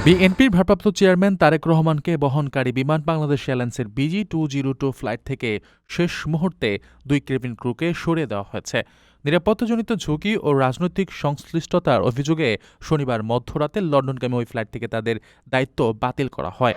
বিএনপির ভারপ্রাপ্ত চেয়ারম্যান তারেক রহমানকে বহনকারী বিমান বাংলাদেশ এয়ারলাইন্সের BG202 ফ্লাইট থেকে শেষ মুহূর্তে 2 কেবিন ক্রুকে সরিয়ে দেওয়া হয়েছে। নিরাপত্তাজনিত ঝুঁকি ও রাজনৈতিক সংশ্লিষ্টতার অভিযোগে শনিবার মধ্যরাতে লন্ডনগামী ওই ফ্লাইট থেকে তাদের দায়িত্ব বাতিল করা হয়।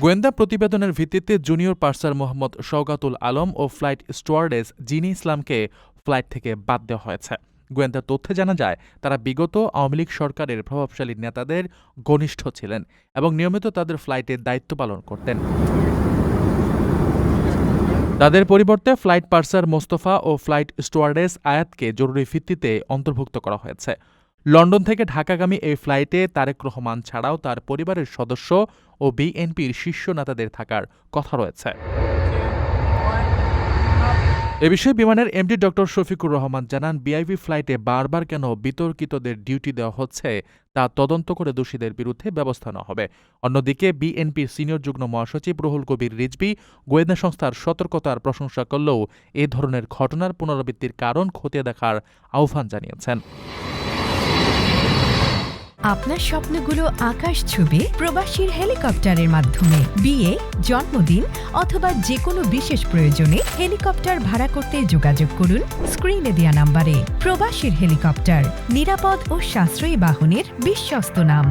গোয়েন্দা প্রতিবেদনের ভিত্তিতে জুনিয়র পার্সার মোহাম্মদ শওকাতুল আলম ও ফ্লাইট স্টুয়ার্ডেস জিনি ইসলামকে ফ্লাইট থেকে বাদ দেওয়া হয়েছে। গোয়েন্দা তথ্যে জানা যায়, তারা বিগত আওয়ামী লীগ সরকারের প্রভাবশালী নেতাদের ঘনিষ্ঠ ছিলেন এবং নিয়মিত তাদের ফ্লাইটে দায়িত্ব পালন করতেন। তাদের পরিবর্তে ফ্লাইট পার্সার মোস্তফা ও ফ্লাইট স্টুয়ার্ডেস আয়াতকে জরুরি ভিত্তিতে অন্তর্ভুক্ত করা হয়েছে। লন্ডন থেকে ঢাকাগামী এই ফ্লাইটে তারেক রহমান ছাড়াও তার পরিবারের সদস্য ও বিএনপির শীর্ষ নেতাদের থাকার কথা রয়েছে। এ বিষয়ে বিমানের এমডি ড. শফিকুর রহমান জানান, বিআইভি ফ্লাইটে বারবার কেন বিতর্কিতদের ডিউটি দেওয়া হচ্ছে তা তদন্ত করে দোষীদের বিরুদ্ধে ব্যবস্থা নেওয়া হবে। অন্যদিকে বিএনপির সিনিয়র যুগ্ম মহাসচিব রুহুল কবির রিজভী গোয়েন্দা সংস্থার সতর্কতার প্রশংসা করলেও এ ধরনের ঘটনার পুনরাবৃত্তির কারণ খতিয়ে দেখার আহ্বান জানিয়েছেন। আপনার স্বপ্নগুলো আকাশ ছুবে প্রবাসীর হেলিকপ্টারের মাধ্যমে। বিয়ে, জন্মদিন অথবা যে কোনো বিশেষ প্রয়োজনে হেলিকপ্টার ভাড়া করতে যোগাযোগ করুন স্ক্রিনে দেয়া নাম্বারে। প্রবাসীর হেলিকপ্টার, নিরাপদ ও সাশ্রয়ী বাহনের বিশ্বস্ত নাম।